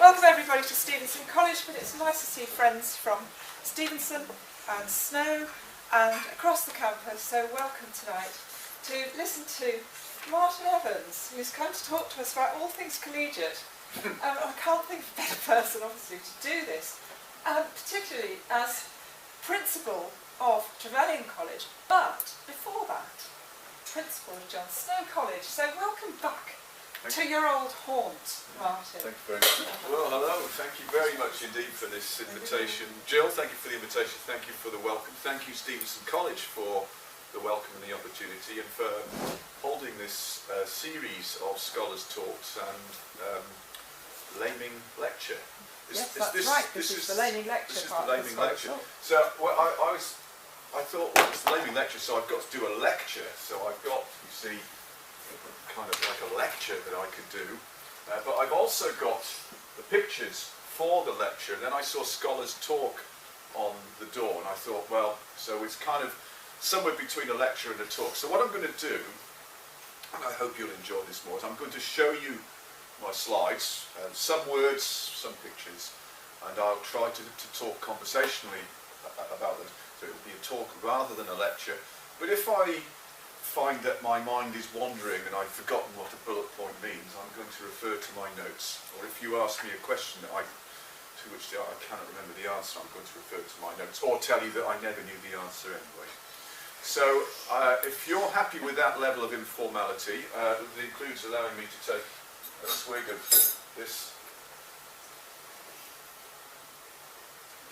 Welcome everybody to Stephenson College, but it's nice to see friends from Stephenson and Snow and across the campus, so welcome tonight to listen to Martyn Evans, who's come to talk to us about all things collegiate. I can't think of a better person, obviously, to do this, particularly as principal of Trevelyan College, but before that, principal of John Snow College. So welcome back to your old haunt, Martyn. Thank you very much. Well, hello. Thank you very much indeed for this invitation. Jill, thank you for the invitation. Thank you for the welcome. Thank you, Stephenson College, for the welcome and the opportunity, and for holding this series of scholars' talks and laming lecture. This is the laming lecture. This is the laming lecture. So well, I thought, well, it's the laming lecture, so I've got to do a lecture. So I've got, you see, kind of like a lecture that I could do, but I've also got the pictures for the lecture. And then I saw scholars talk on the door, and I thought, well, so it's kind of somewhere between a lecture and a talk. So what I'm going to do, and I hope you'll enjoy this more, is I'm going to show you my slides, some words, some pictures, and I'll try to talk conversationally about them. So it will be a talk rather than a lecture. But if I find that my mind is wandering and I've forgotten what a bullet point means, I'm going to refer to my notes. Or if you ask me a question to which I cannot remember the answer, I'm going to refer to my notes, or tell you that I never knew the answer anyway. So if you're happy with that level of informality, it includes allowing me to take a swig of this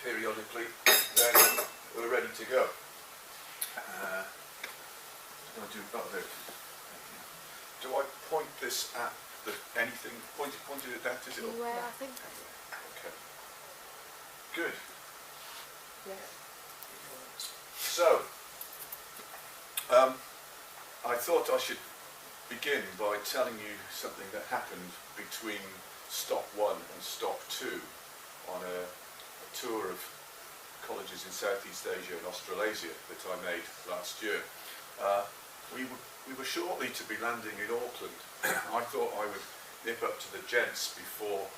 periodically, then we're ready to go. Do I point this at anything? Pointed at that, is it? Well, I think so. Okay. Good. Yes. So, I thought I should begin by telling you something that happened between stop 1 and stop 2 on a tour of colleges in Southeast Asia and Australasia that I made last year. We were shortly to be landing in Auckland. I thought I would nip up to the gents before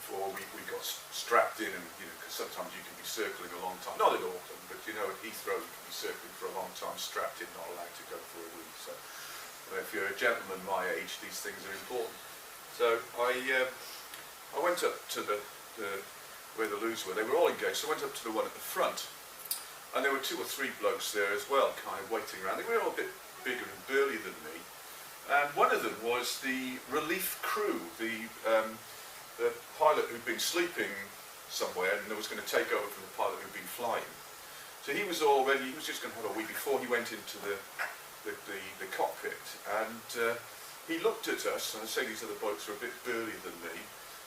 we got strapped in, and because sometimes you can be circling a long time, not at Auckland, but at Heathrow you can be circling for a long time, strapped in, not allowed to go for a week. So if you're a gentleman my age, these things are important. So I went up to the where the loos were. They were all engaged, so I went up to the one at the front. And there were 2 or 3 blokes there as well, kind of waiting around. They were all a bit bigger and burly than me. And one of them was the relief crew, the pilot who'd been sleeping somewhere and was going to take over from the pilot who'd been flying. So he was all ready. He was just going to have a wee before he went into the cockpit. And he looked at us, and I say these other blokes were a bit burlier than me,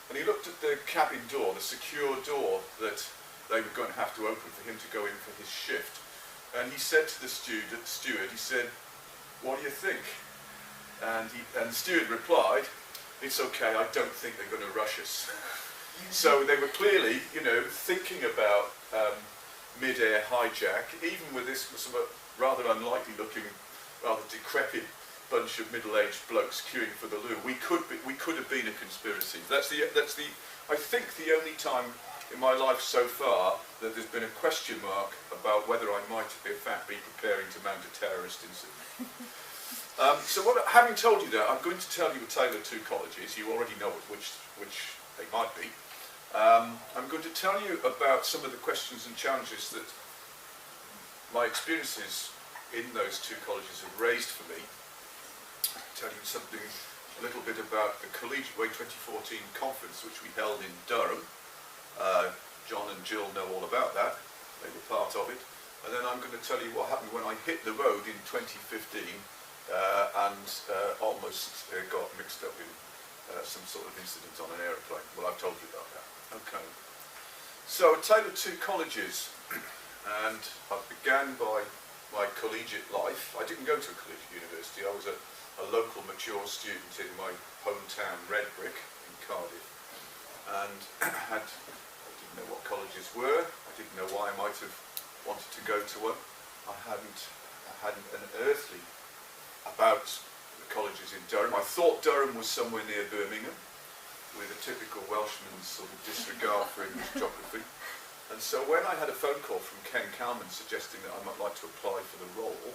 and he looked at the cabin door, the secure door that they were going to have to open for him to go in for his shift. And he said to the steward, he said, "What do you think?" And the steward replied, "It's okay, I don't think they're going to rush us." So they were clearly, thinking about mid-air hijack, even with this sort of rather unlikely looking, rather decrepit bunch of middle-aged blokes queuing for the loo. We could have been a conspiracy. That's the I think the only time in my life so far that there's been a question mark about whether I might, in fact, be preparing to mount a terrorist incident. So having told you that, I'm going to tell you a tale of 2 colleges. You already know which they might be. I'm going to tell you about some of the questions and challenges that my experiences in those 2 colleges have raised for me. I'll tell you something a little bit about the Collegiate Way 2014 conference, which we held in Durham. John and Jill know all about that. They were part of it. And then I'm going to tell you what happened when I hit the road in 2015 and almost got mixed up in some sort of incident on an aeroplane. Well, I've told you about that. Okay. So, a tale of 2 colleges. And I began by my collegiate life. I didn't go to a collegiate university. I was a local mature student in my hometown, Redbrick, in Cardiff. And I didn't know what colleges were. I didn't know why I might have wanted to go to one. I hadn't unearthly about the colleges in Durham. I thought Durham was somewhere near Birmingham, with a typical Welshman's sort of disregard for English geography. And so when I had a phone call from Ken Calman suggesting that I might like to apply for the role,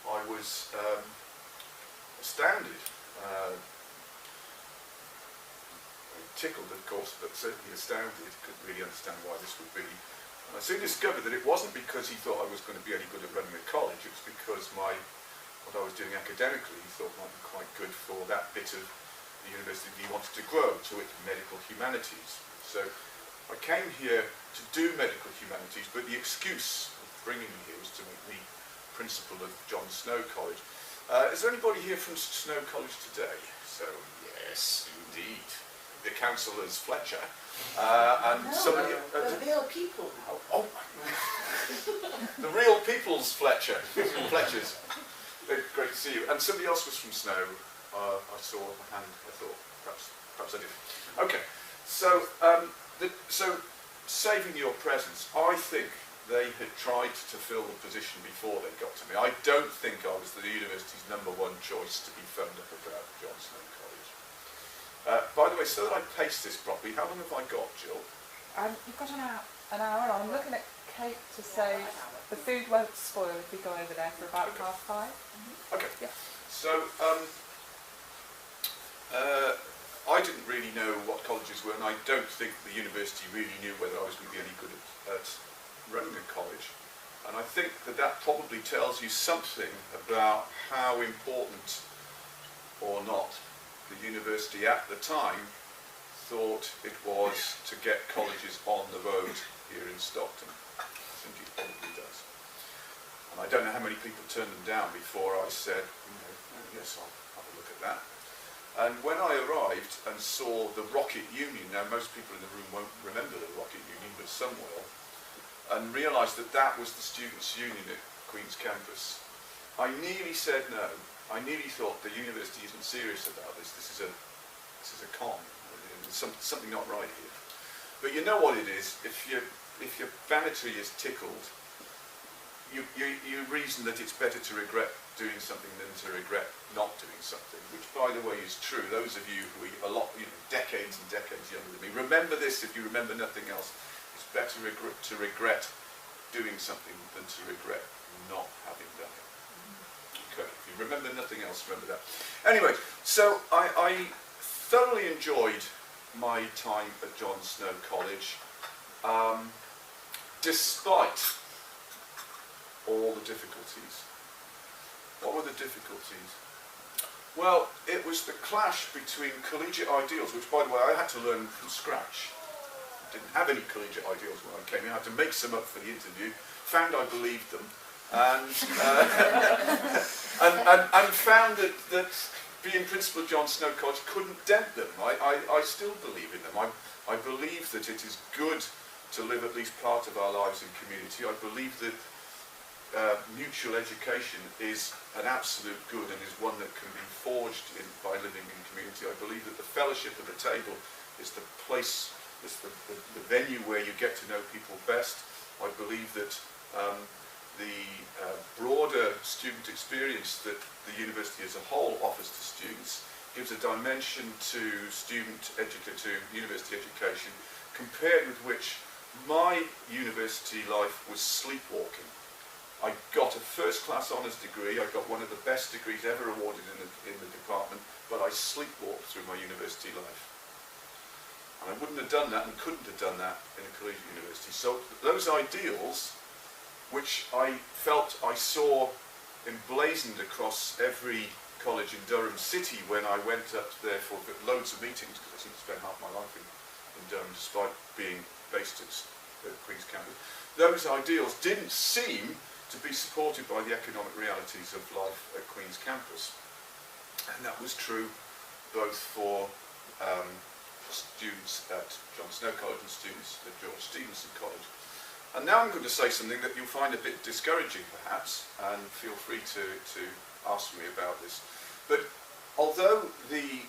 I was astounded. Tickled, of course, but certainly astounded. Couldn't really understand why this would be. And I soon discovered that it wasn't because he thought I was going to be any good at running a college. It was because what I was doing academically he thought might be quite good for that bit of the university he wanted to grow, to it, medical humanities. So I came here to do medical humanities, but the excuse of bringing me here was to make me principal of John Snow College. Is there anybody here from Snow College today? So, yes, indeed. The councillor's Fletcher, and no, somebody... the real people now. Oh, the real people's Fletcher. Fletchers. Great to see you. And somebody else was from Snow. I saw a hand. I thought perhaps I did. Okay. So so saving your presence, I think they had tried to fill the position before they got to me. I don't think I was the university's #1 choice to be phoned up about John Snow College. By the way, so that I pace this properly, how long have I got, Jill? You've got an hour. I'm looking at Kate to say the food won't spoil if we go over there for about 5:30. Okay. Yeah. So I didn't really know what colleges were, and I don't think the university really knew whether I was going to be any good at running a college. And I think that probably tells you something about how important or not the university at the time thought it was to get colleges on the road here in Stockton. I think it probably does. And I don't know how many people turned them down before I said, yes, I'll have a look at that. And when I arrived and saw the Rocket Union, now most people in the room won't remember the Rocket Union, but some will, and realised that that was the Students' Union at Queen's Campus, I nearly said no. I nearly thought the university isn't serious about this. This is a con. There's something not right here. But you know what it is. If your vanity is tickled, you reason that it's better to regret doing something than to regret not doing something. Which, by the way, is true. Those of you who are decades and decades younger than me, remember this. If you remember nothing else, it's better to regret doing something than to regret not having done it. If you remember nothing else, remember that. Anyway, so I thoroughly enjoyed my time at John Snow College, despite all the difficulties. What were the difficulties? Well, it was the clash between collegiate ideals, which, by the way, I had to learn from scratch. I didn't have any collegiate ideals when I came in. I had to make some up for the interview, found I believed them, and found that being principal of John Snow College couldn't dent them. I still believe in them. I believe that it is good to live at least part of our lives in community. I believe that mutual education is an absolute good and is one that can be forged by living in community. I believe that the fellowship at the table is the place, is the venue where you get to know people best. I believe that the broader student experience that the university as a whole offers to students gives a dimension to university education, compared with which my university life was sleepwalking. I got a first-class honours degree. I got one of the best degrees ever awarded in the department, but I sleepwalked through my university life. And I wouldn't have done that and couldn't have done that in a collegiate university. So those ideals, which I felt I saw emblazoned across every college in Durham City when I went up there for loads of meetings, because I seem to spend half my life in Durham despite being based at Queen's Campus, those ideals didn't seem to be supported by the economic realities of life at Queen's Campus. And that was true both for students at John Snow College and students at George Stephenson College. And now I'm going to say something that you'll find a bit discouraging perhaps, and feel free to ask me about this. But although the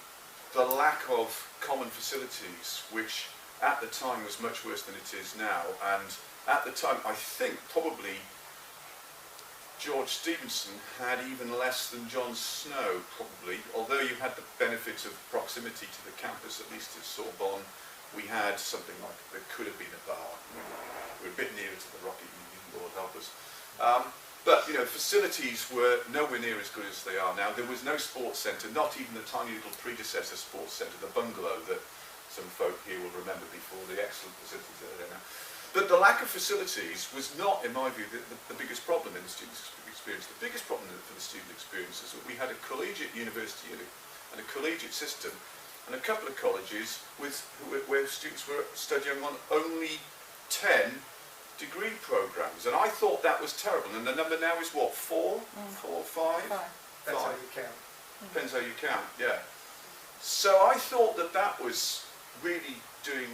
lack of common facilities, which at the time was much worse than it is now, and at the time I think probably George Stephenson had even less than John Snow, probably, although you had the benefit of proximity to the campus, at least at Sorbonne. We had something like, there could have been a bar. We were a bit nearer to the Rocket Union, Lord help us. But, you know, facilities were nowhere near as good as they are now. There was no sports centre, not even the tiny little predecessor sports centre, the bungalow that some folk here will remember before, the excellent facilities that are there now. But the lack of facilities was not, in my view, the biggest problem in the student experience. The biggest problem for the student experience is that we had a collegiate university and a collegiate system and a couple of colleges where students were studying on only 10 degree programmes. And I thought that was terrible. And the number now is what, 4? 4 or 5? Depends how you count. Depends how you count, yeah. So I thought that was really doing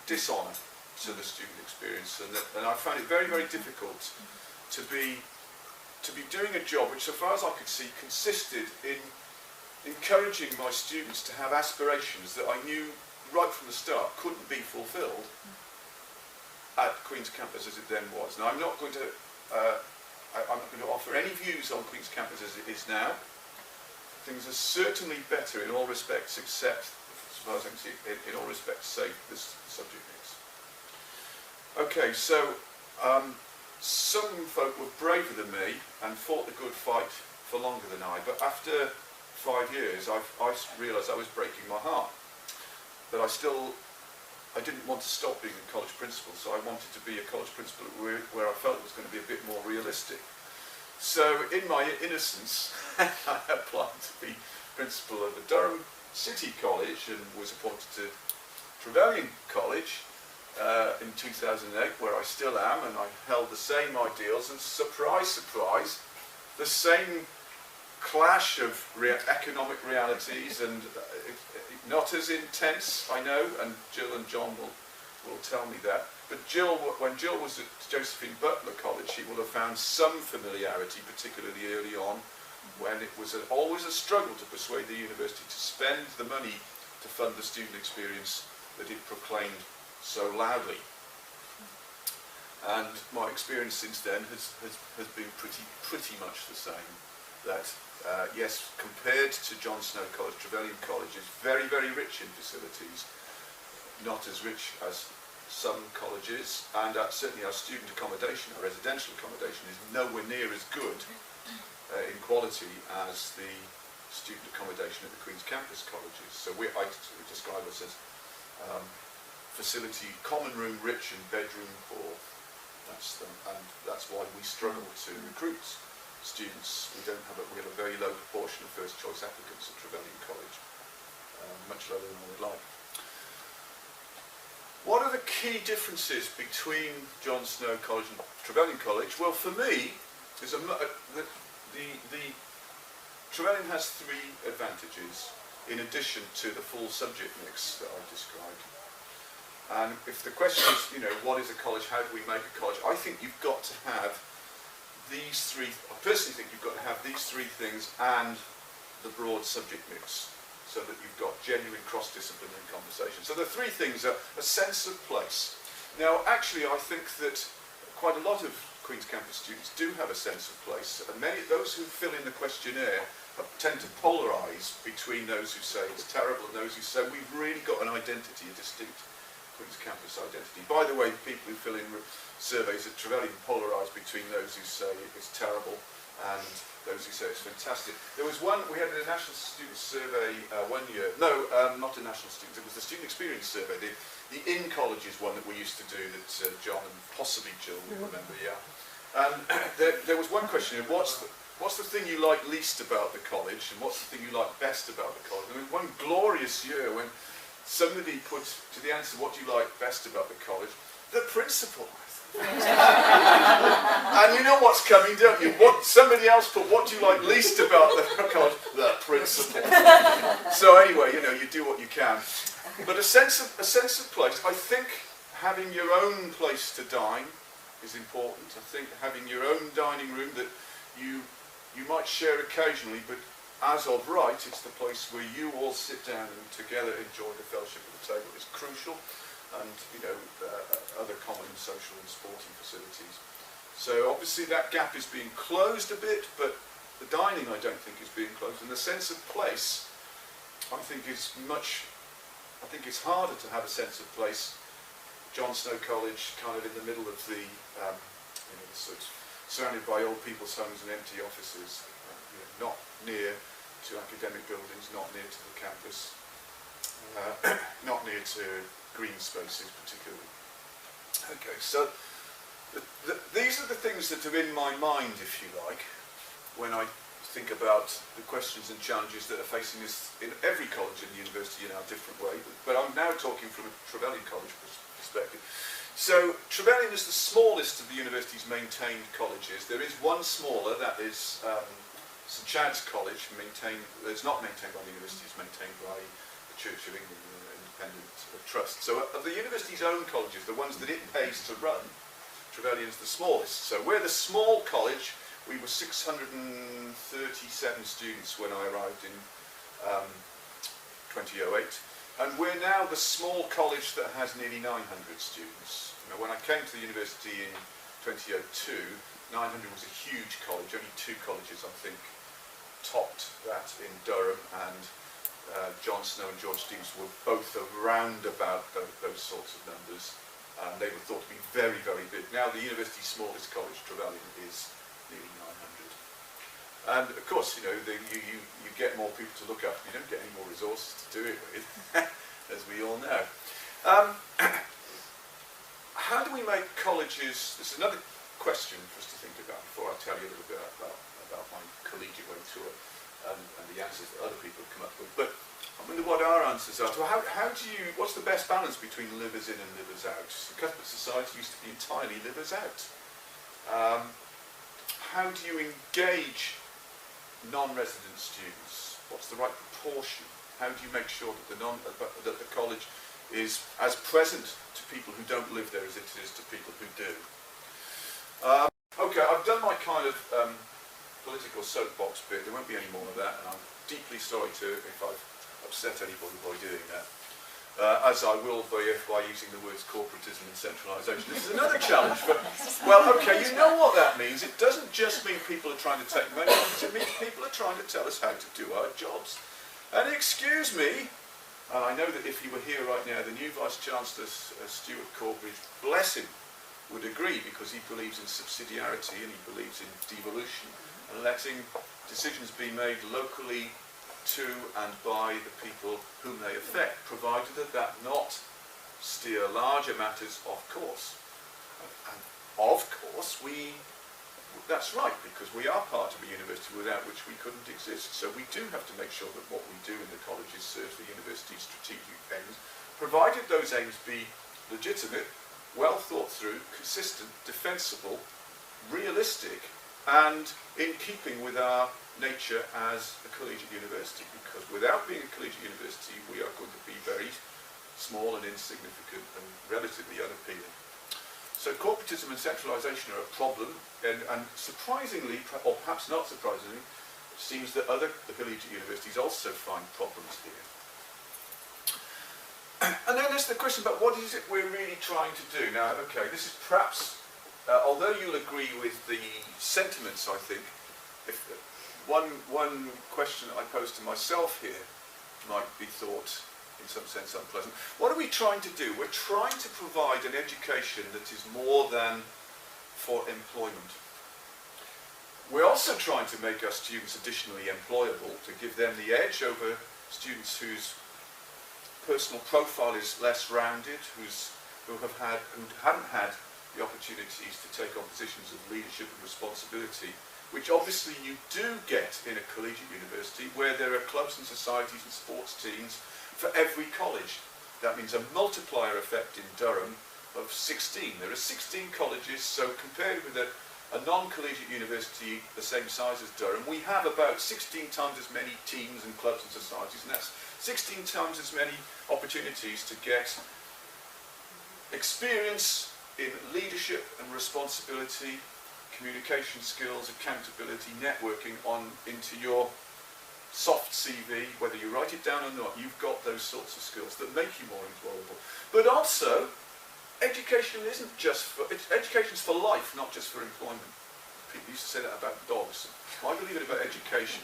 dishonour to the student experience, and I found it very, very difficult to be doing a job which, so far as I could see, consisted in encouraging my students to have aspirations that I knew right from the start couldn't be fulfilled at Queen's Campus as it then was. Now, I'm not going to offer any views on Queen's Campus as it is now. Things are certainly better in all respects, except, as far as I can see, in all respects, save this subject mix. Okay, so some folk were braver than me and fought the good fight for longer than I, but after 5 years I realised I was breaking my heart. That I didn't want to stop being a college principal, so I wanted to be a college principal where I felt it was going to be a bit more realistic. So in my innocence, I applied to be principal of the Durham City College and was appointed to Trevelyan College in 2008, where I still am, and I held the same ideals, and surprise, surprise, the same clash of economic realities, and not as intense, I know, and Jill and John will tell me that. But when Jill was at Josephine Butler College, she will have found some familiarity, particularly early on, when it was always a struggle to persuade the university to spend the money to fund the student experience that it proclaimed so loudly. And my experience since then has been pretty much the same. That yes, compared to John Snow College, Trevelyan College is very, very rich in facilities, not as rich as some colleges, and certainly our student accommodation, our residential accommodation, is nowhere near as good in quality as the student accommodation at the Queen's Campus colleges. So I describe us as facility, common room rich and bedroom poor. And that's why we struggle to recruit students. We have a very low proportion of first choice applicants at Trevelyan College, much lower than I would like. What are the key differences between John Snow College and Trevelyan College? Well, for me, the Trevelyan has 3 advantages in addition to the full subject mix that I described. And if the question is, you know, what is a college, how do we make a college, I think you've got to have these 3, I personally think you've got to have these 3 things and the broad subject mix, so that you've got genuine cross-disciplinary conversation. So the 3 things are a sense of place. Now, actually, I think that quite a lot of Queen's Campus students do have a sense of place, and those who fill in the questionnaire tend to polarise between those who say it's terrible and those who say we've really got an identity, a distinct Queen's Campus identity. By the way, the people who fill in surveys at Trevelyan polarise between those who say it's terrible and those who say it's fantastic. There was we had a national student survey one year, not a national student, it was the student experience survey, the in-colleges one that we used to do that John and possibly Jill will remember, yeah. And there was one question, what's the thing you like least about the college, and what's the thing you like best about the college? There was one glorious year when somebody put to the answer, what do you like best about the college? The principal. And you know what's coming, don't you? Somebody else put, what do you like least about the college? The principal. So anyway, you know, you do what you can. But a sense of place. I think having your own place to dine is important. I think having your own dining room that you might share occasionally, but as of right, it's the place where you all sit down and together enjoy the fellowship at the table is crucial, and you know, other common social and sporting facilities. So obviously that gap is being closed a bit, but the dining I don't think is being closed. And the sense of place, I think it's harder to have a sense of place. John Snow College, kind of in the middle of the, sort of surrounded by old people's homes and empty offices, not near to academic buildings, not near to the campus, not near to green spaces particularly. Okay, so these are the things that are in my mind, if you like, when I think about the questions and challenges that are facing us in every college and university in our different way. But I'm now talking from a Trevelyan College perspective. So Trevelyan is the smallest of the university's maintained colleges. There is one smaller, that is St Chad's College, it's not maintained by the university, it's maintained by the Church of England, an independent trust. So of the university's own colleges, the ones that it pays to run, Trevelyan's the smallest. So we're the small college. We were 637 students when I arrived in 2008. And we're now the small college that has nearly 900 students. When I came to the university in 2002, 900 was a huge college. Only two colleges, I think, topped that in Durham, and John Snow and George Stevens were both around about those sorts of numbers. They were thought to be very, very big. Now the university's smallest college, Trevelyan, is nearly 900. And of course, you get more people to look after. You don't get any more resources to do it with, as we all know. How do we make colleges? This is another question for us to think about before I tell you a little bit about my collegiate way tour and the answers that other people have come up with. But I wonder what our answers are. So what's the best balance between livers in and livers out? The Cuthbert Society used to be entirely livers out. How do you engage non-resident students? What's the right proportion? How do you make sure that the college is as present to people who don't live there as it is to people who do? Okay, I've done my kind of political soapbox bit. There won't be any more of that, and I'm deeply sorry if I've upset anybody by doing that. As I will by using the words corporatism and centralisation. This is another challenge, but, well, okay, you know what that means. It doesn't just mean people are trying to take money from us, it means people are trying to tell us how to do our jobs. And excuse me, and I know that if he were here right now, the new Vice-Chancellor, Stuart Corbridge, bless him, would agree, because he believes in subsidiarity and he believes in devolution and letting decisions be made locally to and by the people whom they affect, provided that not steer larger matters, of course. And of course, that's right, because we are part of a university without which we couldn't exist. So we do have to make sure that what we do in the colleges serves the university's strategic aims, provided those aims be legitimate, well thought through, consistent, defensible, realistic, and in keeping with our nature as a collegiate university, because without being a collegiate university we are going to be very small and insignificant and relatively unappealing. So corporatism and centralisation are a problem, and surprisingly, or perhaps not surprisingly, it seems that other collegiate universities also find problems here. And then there's the question about what is it we're really trying to do. Now, okay, this is perhaps, although you'll agree with the sentiments, I think, if one question that I pose to myself here might be thought in some sense unpleasant. What are we trying to do? We're trying to provide an education that is more than for employment. We're also trying to make our students additionally employable, to give them the edge over students whose personal profile is less rounded, who haven't had the opportunities to take on positions of leadership and responsibility, which obviously you do get in a collegiate university where there are clubs and societies and sports teams for every college. That means a multiplier effect in Durham of 16. There are 16 colleges, so compared with a non-collegiate university the same size as Durham, we have about 16 times as many teams and clubs and societies, and that's 16 times as many opportunities to get experience in leadership and responsibility, communication skills, accountability, networking into your soft CV. Whether you write it down or not, you've got those sorts of skills that make you more employable. But also, education isn't just for, education's for life, not just for employment. People used to say that about dogs. I believe it about education.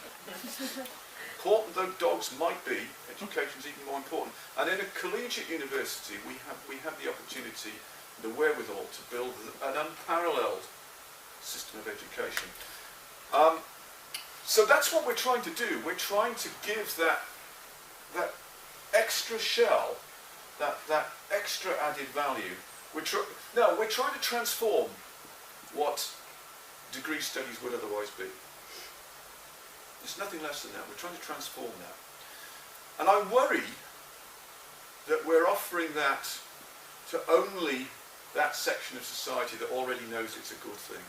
Important though dogs might be, education's even more important. And in a collegiate university, we have the opportunity, the wherewithal to build an unparalleled system of education. So that's what we're trying to do. We're trying to give that extra shell, that extra added value. We're trying to transform what degree studies would otherwise be. It's nothing less than that. We're trying to transform that. And I worry that we're offering that to only that section of society that already knows it's a good thing.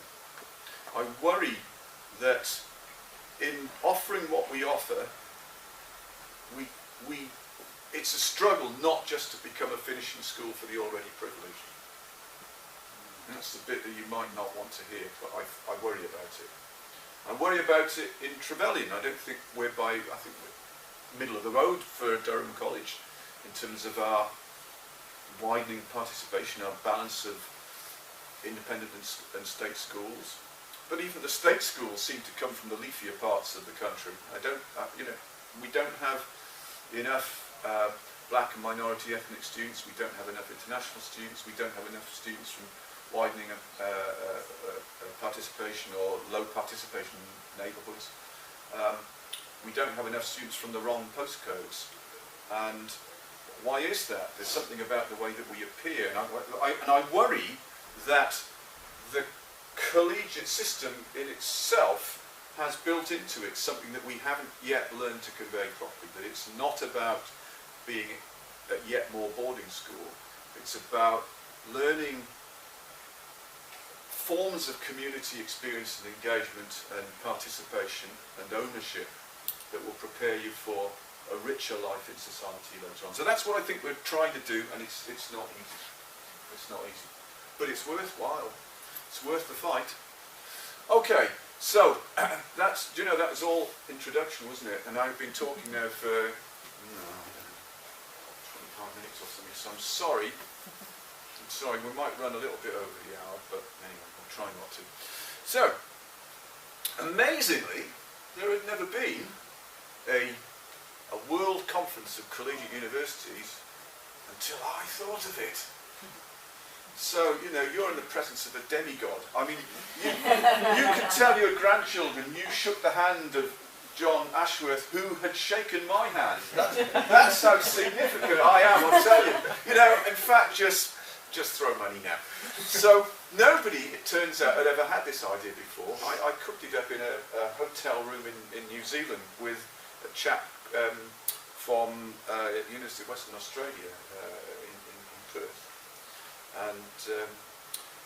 I worry that in offering what we offer, it's a struggle not just to become a finishing school for the already privileged. And that's the bit that you might not want to hear, but I worry about it. I worry about it in Trevelyan. I don't think I think we're middle of the road for Durham College in terms of our widening participation, our balance of independent and state schools. But even the state schools seem to come from the leafier parts of the country. We don't have enough black and minority ethnic students. We don't have enough international students. We don't have enough students from widening participation or low participation neighbourhoods. We don't have enough students from the wrong postcodes. And why is that? There's something about the way that we appear. And I worry that the collegiate system in itself has built into it something that we haven't yet learned to convey properly, that it's not about being yet more boarding school. It's about learning forms of community experience and engagement and participation and ownership that will prepare you for a richer life in society later on. So that's what I think we're trying to do, and it's not easy. It's not easy. But it's worthwhile. It's worth the fight. Okay, so that was all introduction, wasn't it? And I've been talking now for 25 minutes or something, so I'm sorry. We might run a little bit over the hour, but anyway, I'll try not to. So, amazingly, there had never been a world conference of collegiate universities until I thought of it. So, you're in the presence of a demigod. I mean, you could tell your grandchildren you shook the hand of John Ashworth, who had shaken my hand. That's how significant I am, I'll tell you. In fact, just throw money now. So, nobody, it turns out, had ever had this idea before. I cooked it up in a hotel room in New Zealand with a chap from the University of Western Australia in Perth. And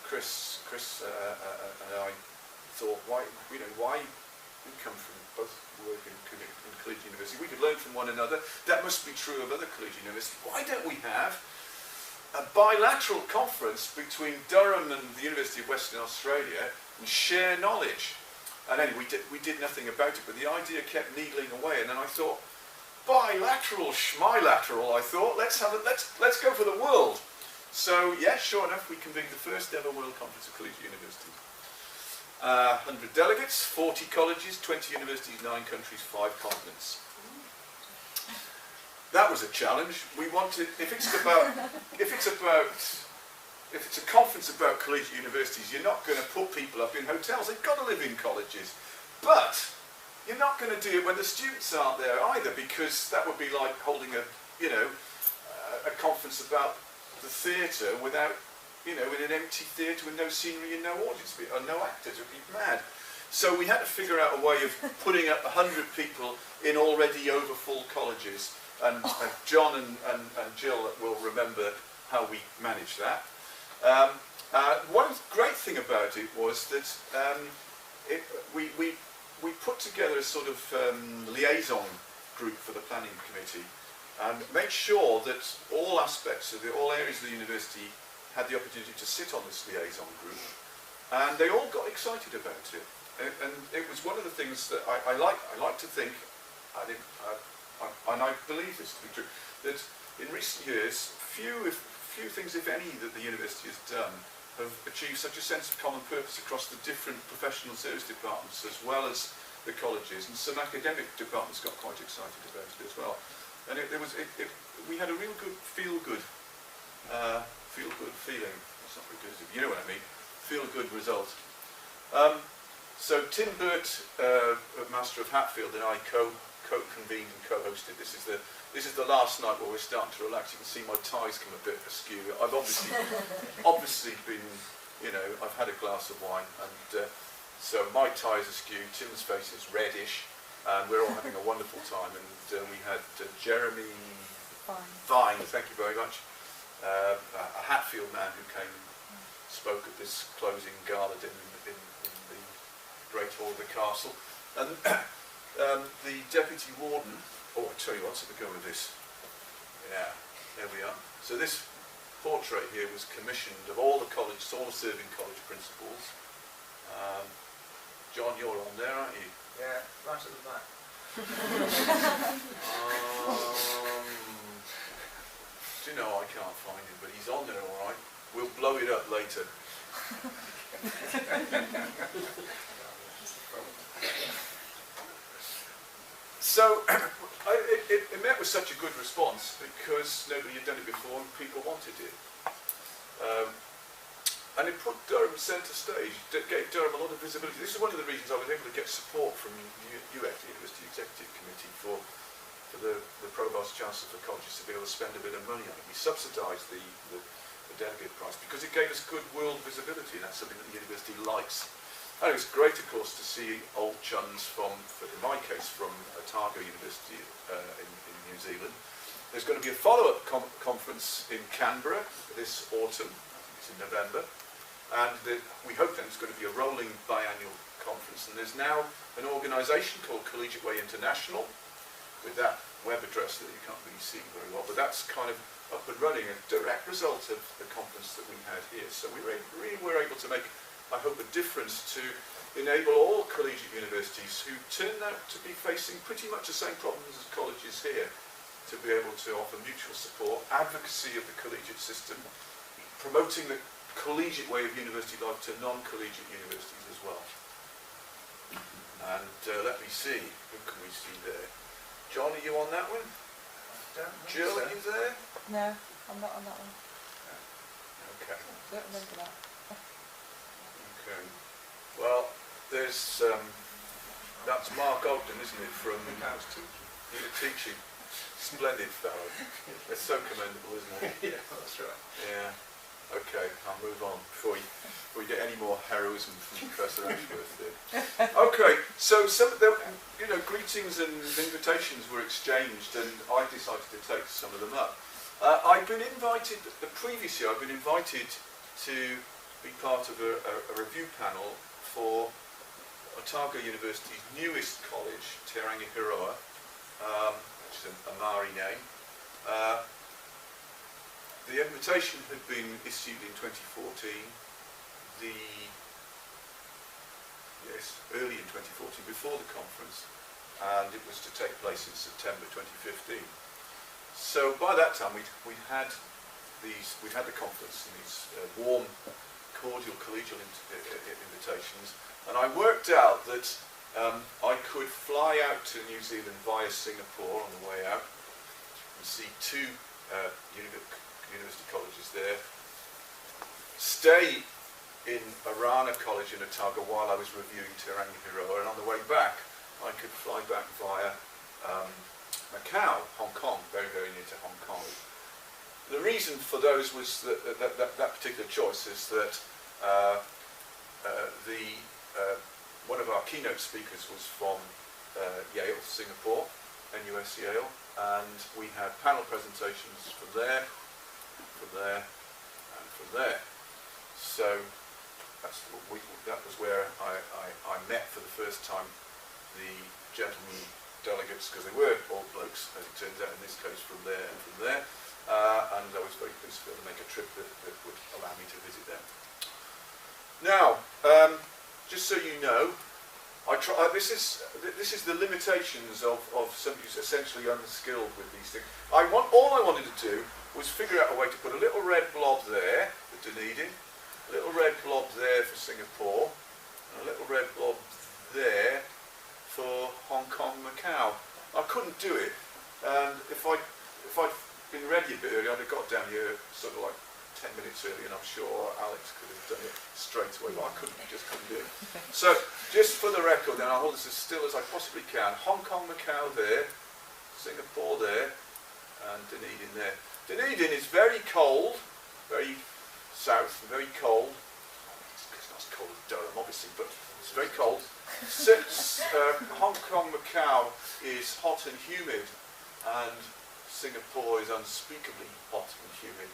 Chris and I thought, why we come from both work in collegiate university, we could learn from one another. That must be true of other collegiate universities. Why don't we have a bilateral conference between Durham and the University of Western Australia and share knowledge? And anyway, we did nothing about it, but the idea kept needling away. And then I thought, bilateral, schmilateral. I thought, let's go for the world. So, yeah, sure enough, we convened the first ever World Conference of Collegiate Universities. 100 delegates, 40 colleges, 20 universities, 9 countries, 5 continents. That was a challenge. We wanted, if it's a conference about collegiate universities, you're not going to put people up in hotels. They've got to live in colleges. But you're not going to do it when the students aren't there either, because that would be like holding a conference about the theatre without, in an empty theatre with no scenery and no audience, or no actors. It would be mad. So we had to figure out a way of putting up 100 people in already over-full colleges. And John and Jill will remember how we managed that. One great thing about it was that we put together a sort of liaison group for the planning committee, and made sure that all aspects of all areas of the university had the opportunity to sit on this liaison group, and they all got excited about it. And it was one of the things that I like to think, and I believe this to be true, that in recent years, few few things, if any, that the university has done have achieved such a sense of common purpose across the different professional service departments as well as the colleges, and some academic departments got quite excited about it as well. And we had a real good feel-good feeling. That's not very good, is it? You know what I mean. Feel-good result. So Tim Burt, Master of Hatfield, and I co-convened and co-hosted. This is the last night where we're starting to relax. You can see my ties come a bit askew. I've obviously been, I've had a glass of wine, and so my tie is askew. Tim's face is reddish, and we're all having a wonderful time. And we had Jeremy Vine, thank you very much, a Hatfield man who came and spoke at this closing gala dinner in the Great Hall of the Castle, and the Deputy Warden. Oh, I tell you what, let's have a go with this. Yeah, there we are. So this portrait here was commissioned of all the colleges, all the serving college principals. John, you're on there, aren't you? Yeah, right at the back. Do you know, I can't find him, but he's on there all right. We'll blow it up later. So it met with such a good response because nobody had done it before and people wanted it. And it put Durham centre stage, it gave Durham a lot of visibility. This is one of the reasons I was able to get support from UF, the University Executive Committee, for the Provost Chancellor for colleges to be able to spend a bit of money on it. We subsidised the delegate price because it gave us good world visibility, and that's something that the university likes. And it was great, of course, to see old chums in my case, from Otago University in New Zealand. There's going to be a follow-up conference in Canberra this autumn. It's in November. And we hope then it's going to be a rolling biannual conference. And there's now an organisation called Collegiate Way International, with that web address that you can't really see very well. But that's kind of up and running, a direct result of the conference that we had here. So we really were able to make, I hope, a difference to enable all collegiate universities who turn out to be facing pretty much the same problems as colleges here, to be able to offer mutual support, advocacy of the collegiate system, promoting the collegiate way of university life to non-collegiate universities as well. And let me see, who can we see there? John, are you on that one? Jill, are you there? No, I'm not on that one. Okay. I don't remember that. Okay. Well, there's that's Mark Ogden, isn't it? From teaching. Splendid fellow. It's so commendable, isn't it? Yeah, that's right. Yeah. Okay, I'll move on before we get any more heroism from Professor Ashworth there. Okay, so greetings and invitations were exchanged, and I decided to take some of them up. I've been invited, the previous year, I've been invited to be part of a review panel for Otago University's newest college, Te Rangihiroa, which is a Maori name. The invitation had been issued in 2014, early in 2014, before the conference, and it was to take place in September 2015. So by that time we'd had the conference and these warm, cordial, collegial invitations, and I worked out that I could fly out to New Zealand via Singapore on the way out and see two university colleges there, stay in Arana College in Otago while I was reviewing Te Rangihiroa, and on the way back I could fly back via Macau, Hong Kong, very, very near to Hong Kong. The reason for those was that particular choice is that one of our keynote speakers was from Yale, Singapore, NUS Yale, and we had panel presentations from there, and from there. So that was where I met for the first time the gentlemen delegates, because they were all blokes, as it turns out in this case, from there and from there, and I was very pleased to be able to make a trip that would allow me to visit them. Now, just so you know, this is the limitations of somebody who's essentially unskilled with these things. All I wanted to do was figure out a way to put a little red blob there for Dunedin, a little red blob there for Singapore, and a little red blob there for Hong Kong, Macau. I couldn't do it, and if I'd been ready a bit earlier, I'd have got down here sort of like 10 minutes early, and I'm sure Alex could have done it straight away, but I just couldn't do it. So, just for the record, then I'll hold this as still as I possibly can. Hong Kong, Macau there, Singapore there, and Dunedin there. Dunedin is very cold, very south, very cold. It's not as cold as Durham, obviously, but it's very cold. Hong Kong, Macau is hot and humid, and Singapore is unspeakably hot and humid.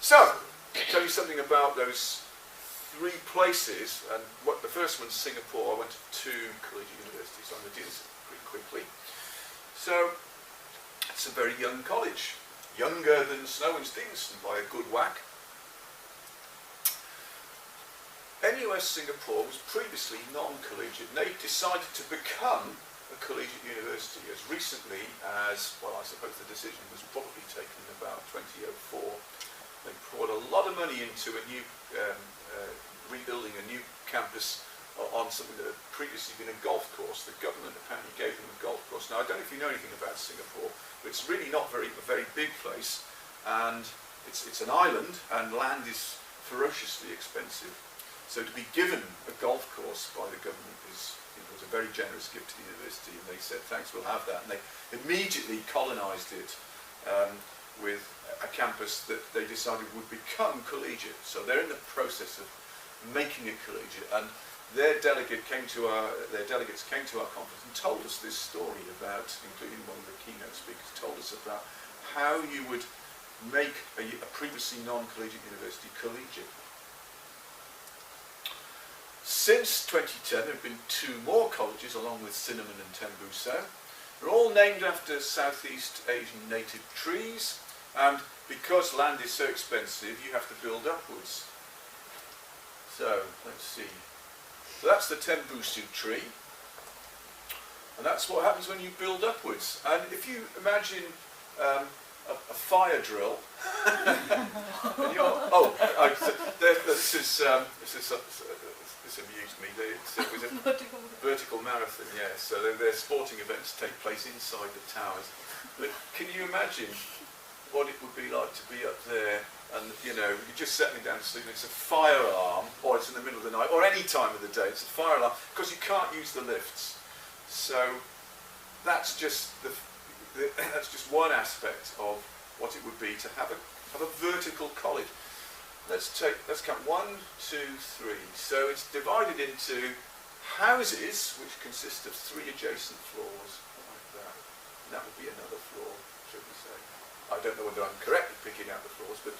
So, I'll tell you something about those three places, and the first one's Singapore. I went to two Collegiate universities, so I'm going to do this pretty quickly. So, it's a very young college, younger than Snow and Stephenson by a good whack. NUS Singapore was previously non-collegiate, and they decided to become a collegiate university as recently as, well, I suppose the decision was probably taken in about 2004. They poured a lot of money into a new, rebuilding a new campus on something that had previously been a golf course. The government apparently gave them a golf course. Now, I don't know if you know anything about Singapore, but it's really not a very big place, and it's an island, and land is ferociously expensive. So to be given a golf course by the government was a very generous gift to the university, and they said, thanks, we'll have that. And they immediately colonised it with a campus that they decided would become collegiate. So they're in the process of making it collegiate, and their delegates came to our conference and told us this story about, including one of the keynote speakers, told us about how you would make a previously non-collegiate university collegiate. Since 2010, there have been two more colleges along with Cinnamon and Tembuso. They're all named after Southeast Asian native trees, and because land is so expensive, you have to build upwards. So, let's see. So that's the Tembusu tree, and that's what happens when you build upwards. And if you imagine a fire drill, and this amused me. It was a vertical marathon, yeah. So their sporting events take place inside the towers. But can you imagine what it would be like to be up there, and you're just settling down to sleep, and it's a fire alarm, or it's in the middle of the night, or any time of the day, it's a fire alarm, because you can't use the lifts. So that's just that's just one aspect of what it would be to have a vertical college. Let's count 1, 2, 3. So it's divided into houses, which consist of 3 adjacent floors, like that. And that would be another floor, should we say? I don't know whether I'm correctly picking out the floors, but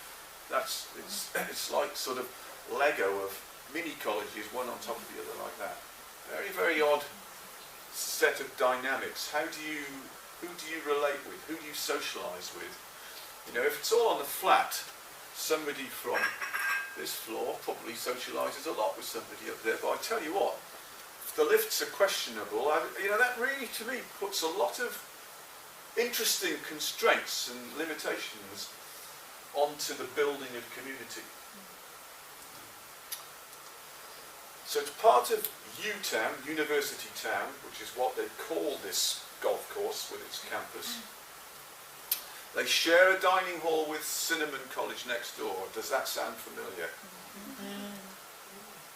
it's like sort of Lego of mini colleges, one on top of the other, like that. Very, very odd set of dynamics. Who do you relate with? Who do you socialise with? If it's all on the flat, somebody from this floor probably socialises a lot with somebody up there. But I tell you what, if the lifts are questionable, that really, to me, puts a lot of interesting constraints and limitations onto the building of community. So it's part of U-Town, University Town, which is what they call this golf course with its campus. They share a dining hall with Cinnamon College next door. Does that sound familiar? Mm-hmm.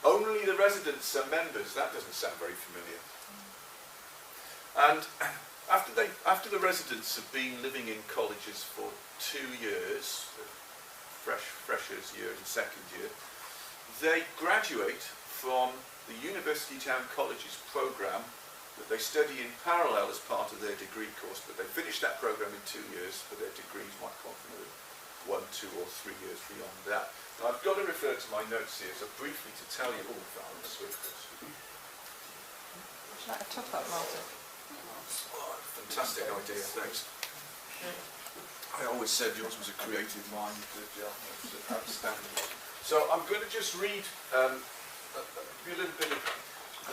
Only the residents are members. That doesn't sound very familiar. And after the residents have been living in colleges for 2 years, freshers year and second year, they graduate from the University Town College's programme that they study in parallel as part of their degree course, but they finish that programme in 2 years, but their degrees might come from 1, 2 or 3 years beyond that. Now, I've got to refer to my notes here, so briefly to tell you all that on the Swift. Would you like a top up, Martyn? Oh, fantastic idea, thanks. I always said yours was a creative mind, but outstanding. So I'm going to just read a little bit of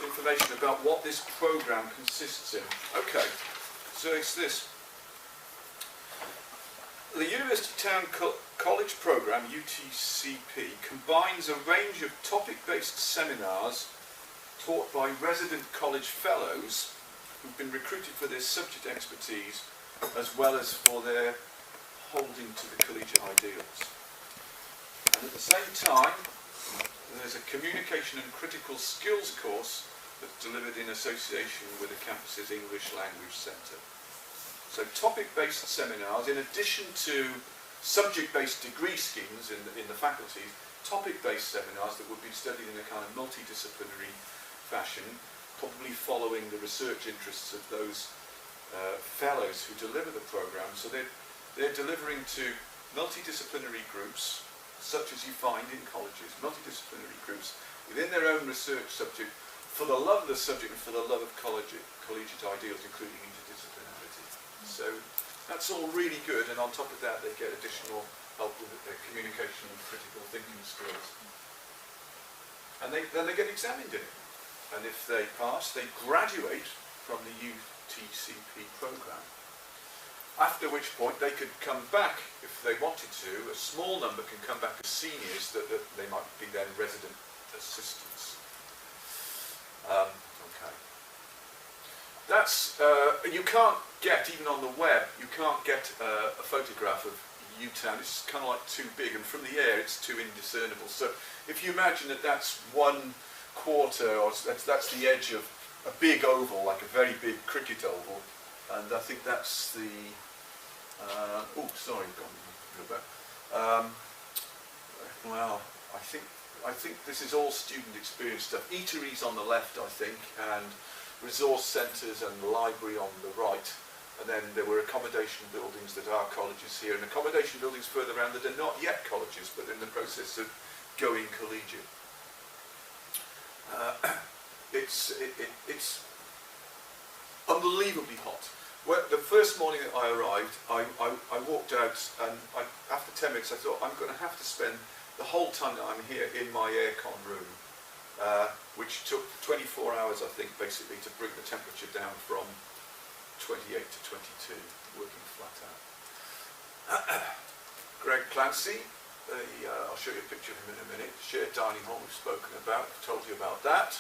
information about what this programme consists in. Okay, so it's this. The University Town College programme, UTCP, combines a range of topic-based seminars taught by resident college fellows who've been recruited for their subject expertise as well as for their holding to the collegiate ideals. And at the same time, there's a communication and critical skills course that's delivered in association with the campus's English Language Centre. So topic-based seminars, in addition to subject-based degree schemes in the faculties, topic-based seminars that would be studied in a kind of multidisciplinary fashion, probably following the research interests of those fellows who deliver the programme. So they're delivering to multidisciplinary groups, such as you find in colleges, multidisciplinary groups within their own research subject, for the love of the subject and for the love of collegiate ideals, including interdisciplinarity. So that's all really good, and on top of that they get additional help with their communication and critical thinking skills. And then they get examined in it. And if they pass, they graduate from the UTCP programme. After which point they could come back, if they wanted to, a small number can come back as seniors, that they might be then resident assistants. Okay. That's, you can't get, even on the web, you can't get a photograph of UTown. It's kind of like too big, and from the air it's too indiscernible. So if you imagine that that's 1/4, or that's the edge of a big oval, like a very big cricket oval, and I think that's the, oh sorry, go back. Well, I think this is all student experience stuff. Eateries on the left, I think, and resource centres and library on the right. And then there were accommodation buildings that are colleges here, and accommodation buildings further around that are not yet colleges, but in the process of going collegiate. It's unbelievably hot. Well, the first morning that I arrived, I walked out, and after 10 minutes I thought, I'm going to have to spend the whole time that I'm here in my aircon room, which took 24 hours, I think, basically, to bring the temperature down from 28 to 22, working flat out. Greg Clancy, I'll show you a picture of him in a minute. Shared dining hall we've spoken about, I've told you about that.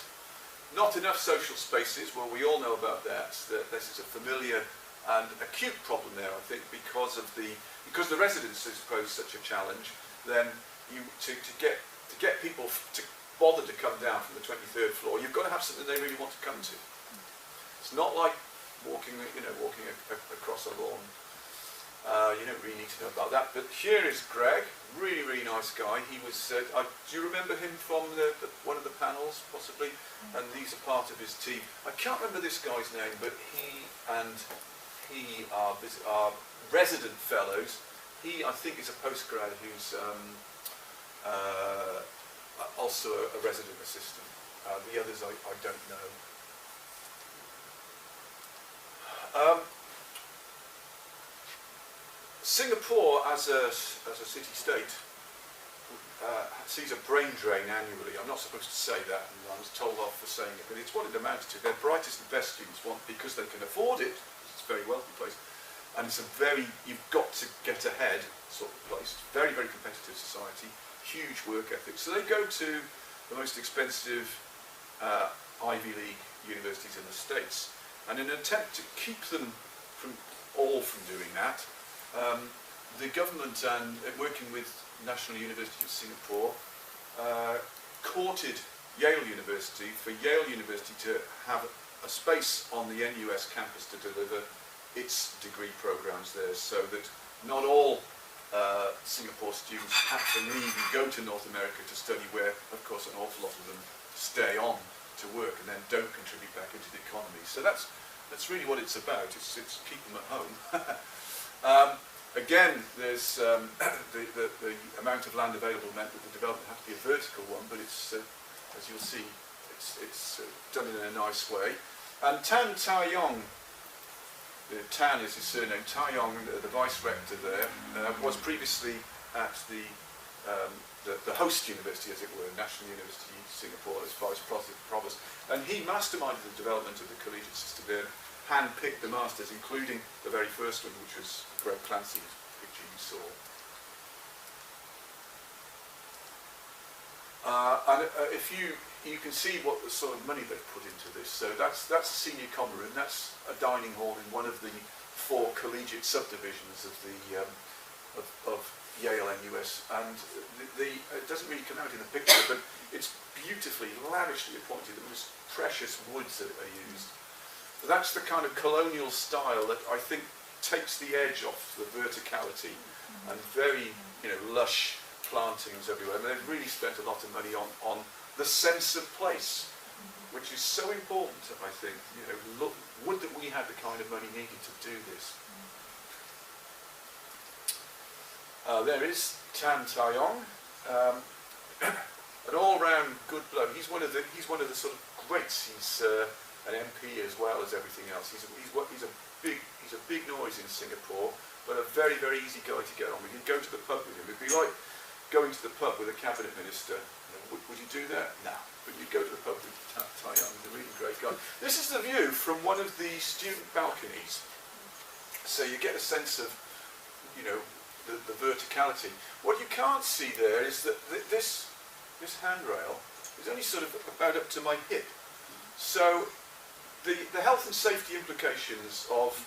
Not enough social spaces, well, we all know about that. This is a familiar and acute problem there, I think, because the residences pose such a challenge. Then to get people to bother to come down from the 23rd floor, you've got to have something they really want to come to. It's not like walking across a lawn. You don't really need to know about that. But here is Greg, really, really nice guy. He was. Do you remember him from one of the panels, possibly? And these are part of his team. I can't remember this guy's name, but he are resident fellows. He, I think, is a postgrad who's also a resident assistant. The others I don't know. Singapore, as a city-state, sees a brain drain annually. I'm not supposed to say that, and I was told off for saying it, but it's what it amounts to. Their brightest and best students want, because they can afford it, it's a very wealthy place, and it's a very, you've got to get ahead sort of place. Very, very competitive society, huge work ethic. So they go to the most expensive Ivy League universities in the States, and in an attempt to keep them from doing that, the government, and working with National University of Singapore, courted Yale University for Yale University to have a space on the NUS campus to deliver its degree programs there, so that not all Singapore students have to leave and go to North America to study, where, of course, an awful lot of them stay on to work and then don't contribute back into the economy. So that's really what it's about. It's keep them at home. Again, there's the amount of land available meant that the development had to be a vertical one, but it's, as you'll see, it's done in a nice way. And Tan Taeyong, Tan is his surname, Taeyong, the vice rector there, was previously at the host university, as it were, National University of Singapore, as vice provost, and he masterminded the development of the collegiate system there, hand-picked the masters, including the very first one, which was Greg Clancy's picture you saw. If you can see what the sort of money they've put into this. So that's a senior common room. That's a dining hall in one of the 4 collegiate subdivisions of the of Yale NUS, and it doesn't really come out in the picture, but it's beautifully, lavishly appointed. The most precious woods that are used. That's the kind of colonial style that I think takes the edge off the verticality, and very, lush plantings everywhere. I mean, they've really spent a lot of money on the sense of place, which is so important, I think. Look, would that we had the kind of money needed to do this. There is Tan Taeyong, an all-round good bloke. He's one of the sort of greats. He's an MP as well as everything else. He's a big noise in Singapore, but a very, very easy guy to get on with. You'd go to the pub with him. It'd be like going to the pub with a cabinet minister. Would you do that? No. But you'd go to the pub with Taeyong. He's a really great guy. This is the view from one of the student balconies. So you get a sense of, the verticality. What you can't see there is that this handrail is only sort of about up to my hip. So the health and safety implications of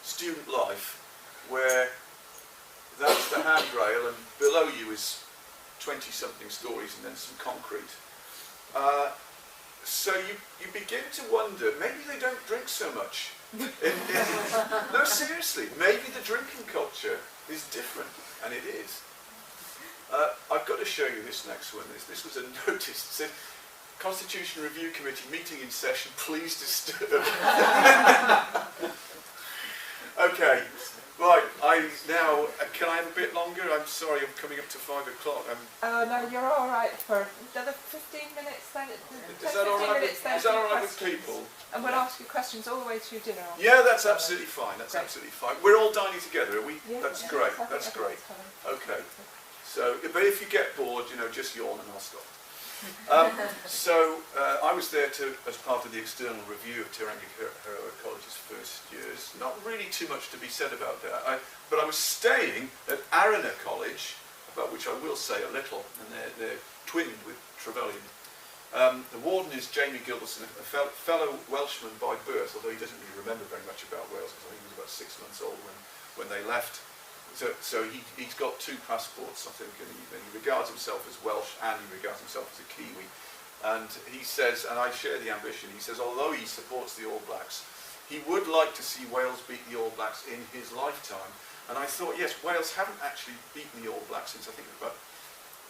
student life, where that's the handrail and below you is 20-something stories and then some concrete. So you begin to wonder, maybe they don't drink so much. No, seriously, maybe the drinking culture is different, and it is. I've got to show you this next one. This was a notice. It said, Constitution Review Committee meeting in session, please disturb. Okay, right, can I have a bit longer? I'm sorry, I'm coming up to 5 o'clock. No, you're all right for another 15 minutes then. Is that all right with people? And we'll ask you questions all the way through dinner. Yeah, that's absolutely fine. That's great. Absolutely fine. We're all dining together, are we? Yeah, that's yeah, great. I think That's great. fine. Okay. So, but if you get bored, just yawn and I'll stop. I was there as part of the external review of Trevelyan College's first years. Not really too much to be said about that. But I was staying at Arana College, about which I will say a little, and they're twinned with Trevelyan. The warden is Jamie Gilbertson, a fellow Welshman by birth, although he doesn't really remember very much about Wales, because I think he was about 6 months old when they left. So he's got 2 passports, I think, and he regards himself as Welsh and he regards himself as a Kiwi. And he says, and I share the ambition, he says, although he supports the All Blacks, he would like to see Wales beat the All Blacks in his lifetime. And I thought, yes, Wales haven't actually beaten the All Blacks since I think about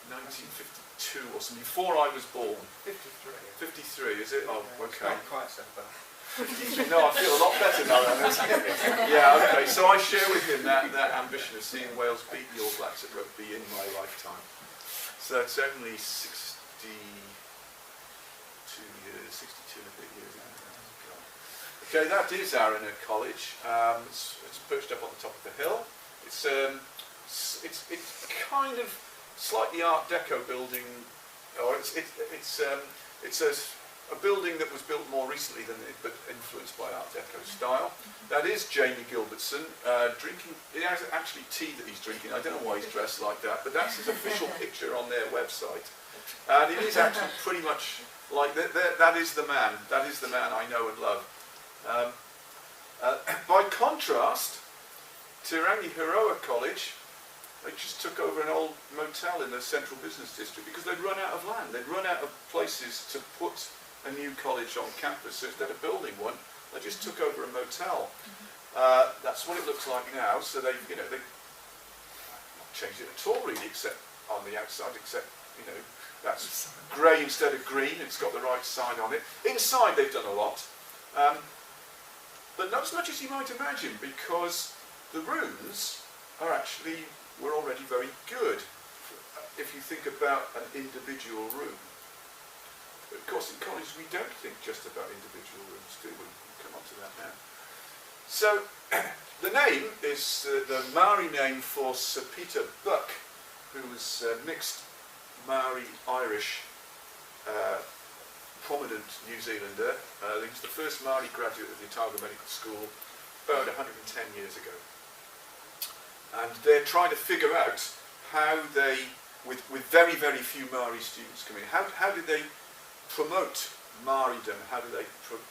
1952 or something, before I was born. 53. 53, is it? Oh, okay. Not quite so bad. No, I feel a lot better now then. Yeah, okay, so I share with him that ambition of seeing Wales beat the All Blacks at rugby in my lifetime. So it's only 62 and a bit years. Okay, that is Arana College. It's perched up on the top of the hill. It's kind of slightly Art Deco building, or it's a building that was built more recently than it, but influenced by Art Deco style. That is Jamie Gilbertson drinking. It has actually tea that he's drinking. I don't know why he's dressed like that, but that's his official picture on their website. And it is actually pretty much like that is the man. That is the man I know and love. By contrast, Trevelyan College, they just took over an old motel in the central business district because they'd run out of land. They'd run out of places to put a new college on campus, so instead of building one, they just took over a motel. That's what it looks like now. So they not changed it at all really, except on the outside, except that's grey instead of green. It's got the right sign on it. Inside they've done a lot, but not as much as you might imagine, because the rooms were already very good. If you think about an individual room. But of course, in colleges we don't think just about individual rooms, do we? We'll come on to that now. So, the name is the Maori name for Sir Peter Buck, who was mixed Maori-Irish, prominent New Zealander. He was the first Maori graduate of the Otago Medical School about 110 years ago. And they're trying to figure out how they, with very, very few Māori students coming in, how do they promote Māoridom, how do they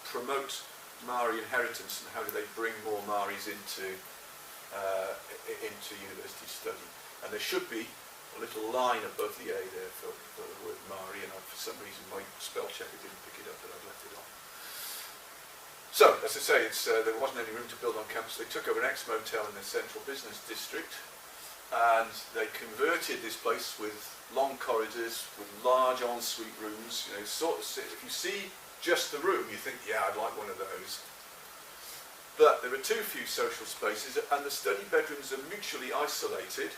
promote Māori inheritance, and how do they bring more Māoris into university study. And there should be a little line above the A there for the word Māori, and for some reason my spell checker didn't pick it up, but I've left it on. So, as I say, there wasn't any room to build on campus. They took over an ex-motel in the central business district, and they converted this place with long corridors, with large ensuite rooms. You know, sort of, if you see just the room, you think, yeah, I'd like one of those. But there are too few social spaces, and the study bedrooms are mutually isolated,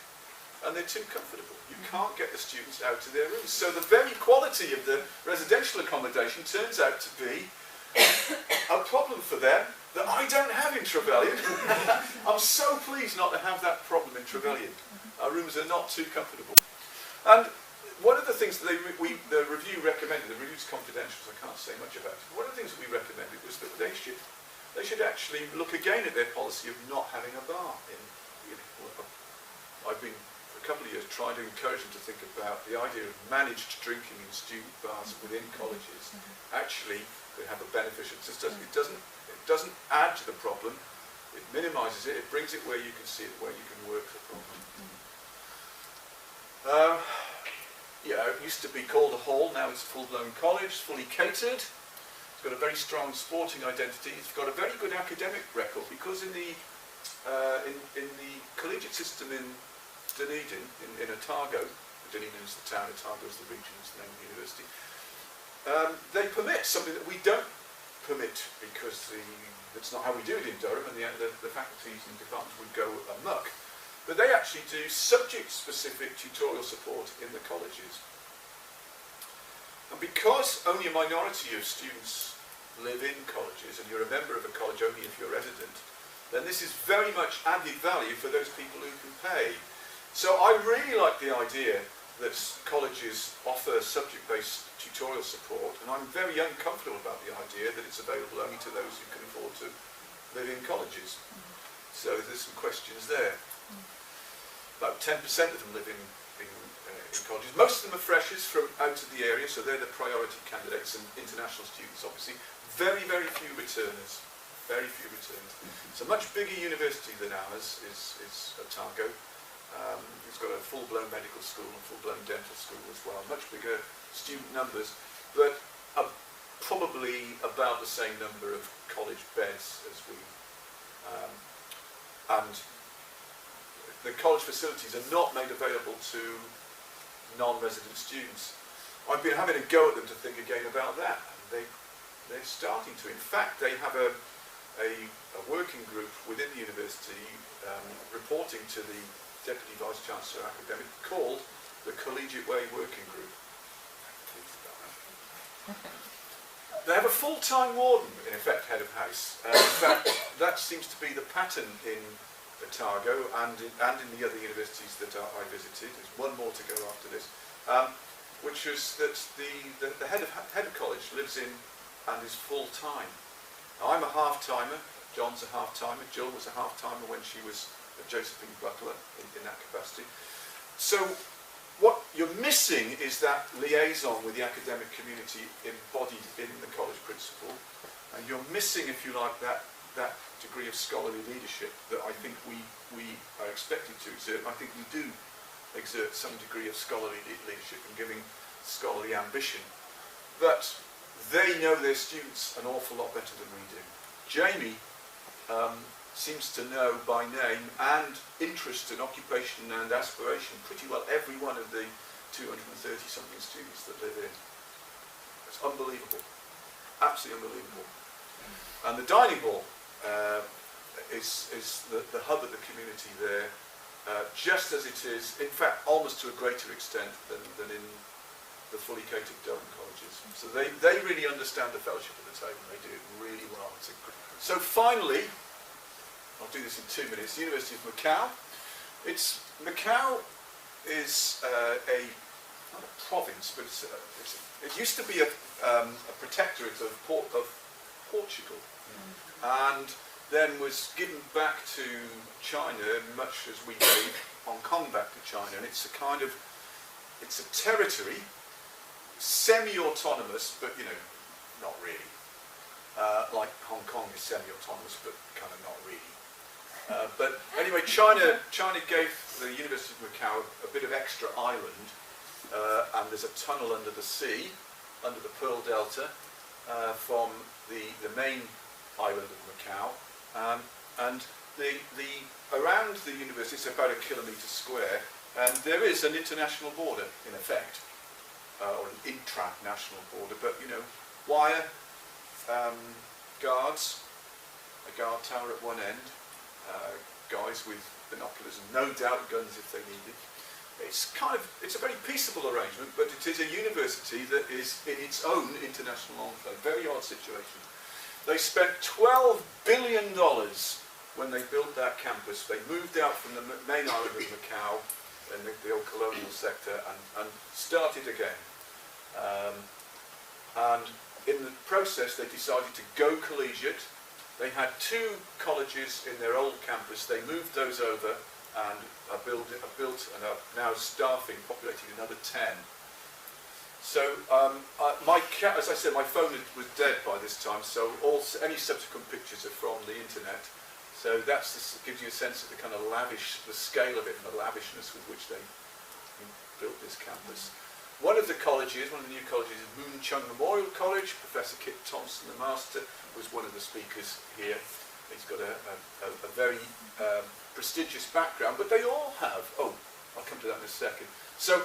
and they're too comfortable. You can't get the students out of their rooms. So the very quality of the residential accommodation turns out to be a problem for them that I don't have in Trevelyan. I'm so pleased not to have that problem in Trevelyan. Our rooms are not too comfortable. And one of the things that the review recommended, the review's confidential, so I can't say much about it, one of the things that we recommended was that they should actually look again at their policy of not having a bar. I've been, for a couple of years, trying to encourage them to think about the idea of managed drinking in student bars within colleges. Actually, could have a beneficial. It doesn't add to the problem. It minimises it. It brings it where you can see it, where you can work the problem. It used to be called a hall. Now it's a full-blown college, fully catered. It's got a very strong sporting identity. It's got a very good academic record because in the collegiate system in Dunedin, in Otago, Dunedin is the town, Otago is the region, is the name of the university. They permit something that we don't permit because that's not how we do it in Durham, and the faculties and departments would go amok. But they actually do subject-specific tutorial support in the colleges. And because only a minority of students live in colleges, and you're a member of a college only if you're a resident, then this is very much added value for those people who can pay. So I really like the idea that colleges offer subject-based tutorial support, and I'm very uncomfortable about the idea that it's available only to those who can afford to live in colleges. So there's some questions there. About 10% of them live in colleges. Most of them are freshers from out of the area, so they're the priority candidates, and international students, obviously. Very, very few returners. Very few returners. It's a much bigger university than ours is Otago. It's got a full-blown medical school and full-blown dental school as well. Much bigger student numbers, but probably about the same number of college beds as we. And the college facilities are not made available to non-resident students. I've been having a go at them to think again about that. They're starting to. In fact, they have a working group within the university reporting to the Deputy Vice-Chancellor Academic called the Collegiate Way Working Group. They have a full-time warden, in effect, head of house. In fact, that seems to be the pattern in Otago and in the other universities that I visited. There's one more to go after this, which was that the head of college lives in and is full-time. Now, I'm a half-timer. John's a half-timer. Jill was a half-timer when she was at Josephine Butler in that capacity. So what you're missing is that liaison with the academic community embodied in the college principal, and you're missing, if you like, that degree of scholarly leadership that I think we are expected to exert. I think we do exert some degree of scholarly leadership and giving scholarly ambition, but they know their students an awful lot better than we do. Jamie seems to know by name and interest and occupation and aspiration pretty well every one of the 230-something students that live in. It's unbelievable. Absolutely unbelievable. And the dining hall is the hub of the community there, just as it is, in fact, almost to a greater extent than in the fully catered Durham colleges. So they really understand the fellowship at the table, and they do it really well. So finally, I'll do this in 2 minutes, the University of Macau. Macau is not a province, but it used to be a protectorate of Portugal. And then was given back to China, much as we gave Hong Kong back to China. And it's a kind of, it's a territory, semi-autonomous, but not really. Like Hong Kong is semi-autonomous, but kind of not really. But anyway, China gave the University of Macau a bit of extra island, and there's a tunnel under the sea, under the Pearl Delta, from the main island of Macau, and around the university, it's about 1 kilometre square, and there is an international border in effect, or an intra-national border, but wire, guards, a guard tower at one end, guys with binoculars and no doubt guns if they need it. It's a very peaceable arrangement, but it is a university that is in its own international enclave. Very odd situation. They spent $12 billion when they built that campus. They moved out from the main island of Macau and the old colonial sector and started again. And in the process, they decided to go collegiate. They had 2 colleges in their old campus. They moved those over and are built and are now staffing, populating another 10. So, as I said, my phone was dead by this time, so any subsequent pictures are from the internet. So gives you a sense of the kind of the scale of it and the lavishness with which they built this campus. One of the new colleges is Moon Chung Memorial College. Professor Kit Thompson, the master, was one of the speakers here. He's got a very prestigious background, but they all have, I'll come to that in a second. So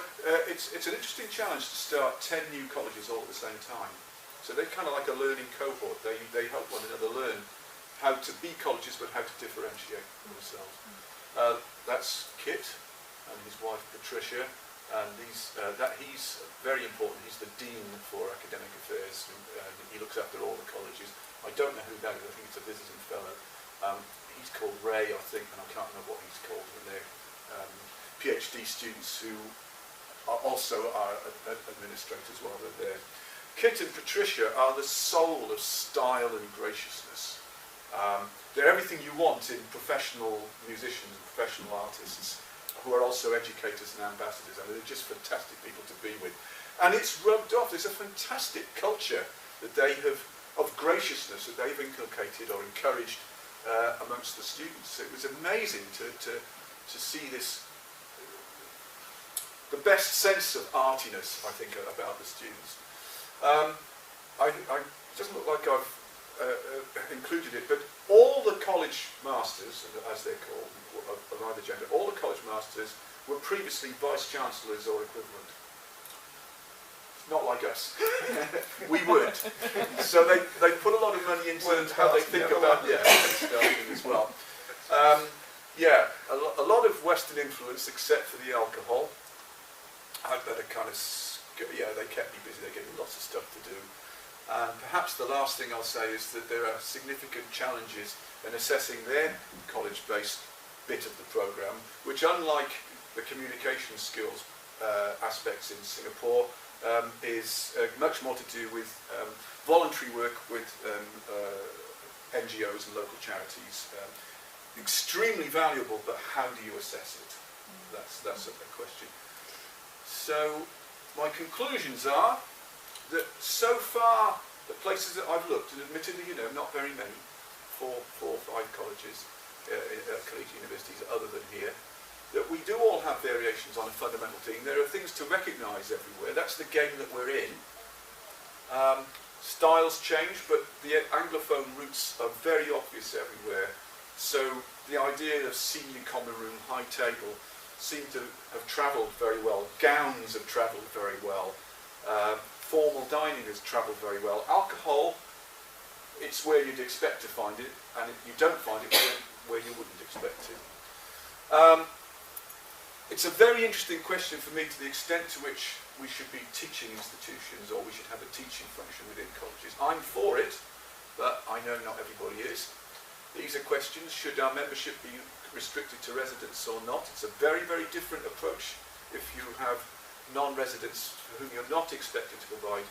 it's an interesting challenge to start 10 new colleges all at the same time. So they're kind of like a learning cohort. They help one another learn how to be colleges, but how to differentiate themselves. That's Kit and his wife Patricia, and he's very important. He's the Dean for Academic Affairs, and he looks after all the colleges. I don't know who that is. I think it's a visiting fellow. He's called Ray, I think, and I can't remember what he's called. And they're PhD students who also are administrators while they're there. Kit and Patricia are the soul of style and graciousness. They're everything you want in professional musicians and professional artists who are also educators and ambassadors. I mean, they're just fantastic people to be with. And it's rubbed off. There's a fantastic culture that they have, of graciousness, that they've inculcated or encouraged amongst the students. It was amazing to see this, the best sense of artiness, I think, about the students. It doesn't look like I've included it, but all the college masters, as they're called, of either gender, all the college masters were previously vice-chancellors or equivalent. Not like us. We weren't. So they put a lot of money into how they think about studying as well. A lot of Western influence, except for the alcohol. I'd better kind of, they kept me busy. They gave me lots of stuff to do. And perhaps the last thing I'll say is that there are significant challenges in assessing their college-based bit of the program, which, unlike the communication skills aspects in Singapore, is much more to do with voluntary work with NGOs and local charities. Extremely valuable, but how do you assess it? That's a question. So my conclusions are that so far the places that I've looked, and admittedly, not very many, 4 or 5 colleges, collegiate universities other than here, that we do all have variations on a fundamental theme. There are things to recognise everywhere. That's the game that we're in. Styles change, but the Anglophone roots are very obvious everywhere. So the idea of senior common room, high table, seem to have travelled very well. Gowns have travelled very well. Formal dining has travelled very well. Alcohol, it's where you'd expect to find it, and you don't find it where you wouldn't expect it. It's a very interesting question for me to the extent to which we should be teaching institutions or we should have a teaching function within colleges. I'm for it, but I know not everybody is. These are questions. Should our membership be restricted to residents or not? It's a very, very different approach if you have non-residents for whom you're not expected to provide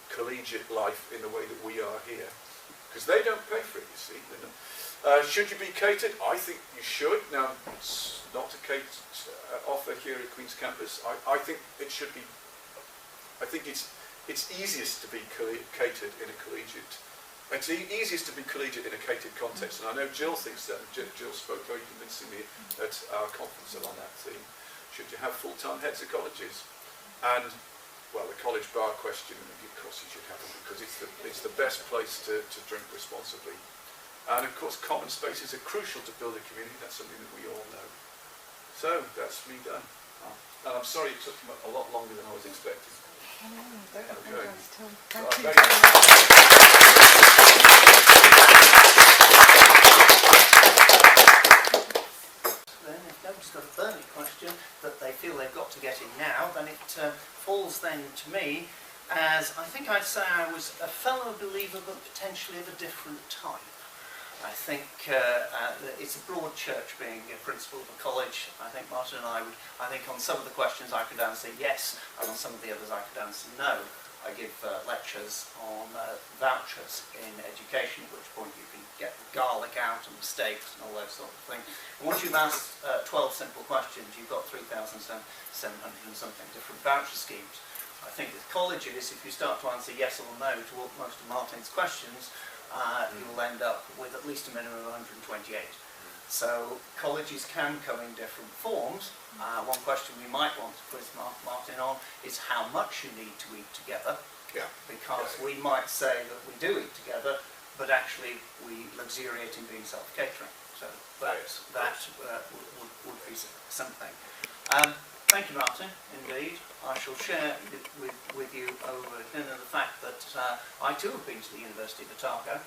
collegiate life in the way that we are here. Because they don't pay for it, you see. Should you be catered? I think you should. Now, it's not a catered offer here at Queen's Campus. I think it should be. I think it's easiest to be catered in a collegiate. It's easiest to be collegiate in a catered context, and I know Jill thinks that. Jill spoke very convincingly at our conference on that theme. Should you have full-time heads of colleges? And well, the college bar question, of course, you should have them because it's the best place to drink responsibly. And of course, common spaces are crucial to build a community. That's something that we all know. So that's me done. And I'm sorry it took a lot longer than I was expecting. Don't Okay. Thank you. Thank you. Then, if nobody's got a burning question that they feel they've got to get in now, then it falls then to me as, I think I'd say I was a fellow believer, but potentially of a different type. I think it's a broad church being a principal of a college. I think Martyn and I think on some of the questions I could answer yes, and on some of the others I could answer no. I give lectures on vouchers in education, at which point you can get the garlic out and the steaks and all those sort of things. And once you've asked 12 simple questions, you've got 3,700 and something different voucher schemes. I think with colleges, if you start to answer yes or no to most of Martyn's questions, you'll end up with at least a minimum of 128. So colleges can come in different forms. One question we might want to quiz Martyn on is how much you need to eat together. Yeah. Because we might say that we do eat together, but actually we luxuriate in being self-catering. So that would be something. Thank you, Martyn, indeed. I shall share with you over dinner the fact that I too have been to the University of Otago,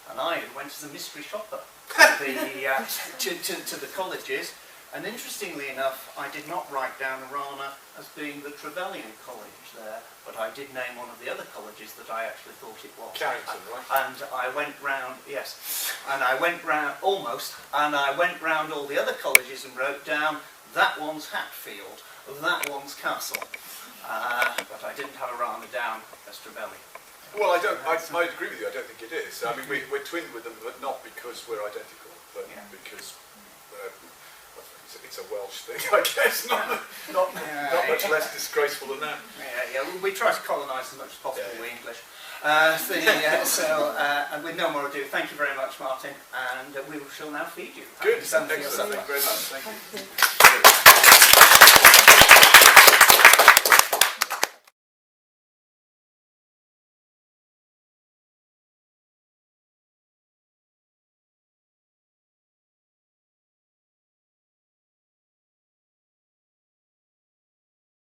and I went as a mystery shopper to the colleges. And interestingly enough, I did not write down Arana as being the Trevelyan college there, but I did name one of the other colleges that I actually thought it was. Carrington, right? And I went round, yes, and I went round, almost, and I went round all the other colleges and wrote down, that one's Hatfield, that one's Castle. But I didn't have Arana down as Trevelyan. Well, I agree with you. I don't think it is. I mean, we're twinned with them, but not because we're identical, but because it's a Welsh thing, I guess. Not much less disgraceful than that. Yeah. We try to colonise as much as possible. We English. And with no more ado, thank you very much, Martyn, and we shall now feed you. Good. Thank you Excellent. Thank you very much. Thank you.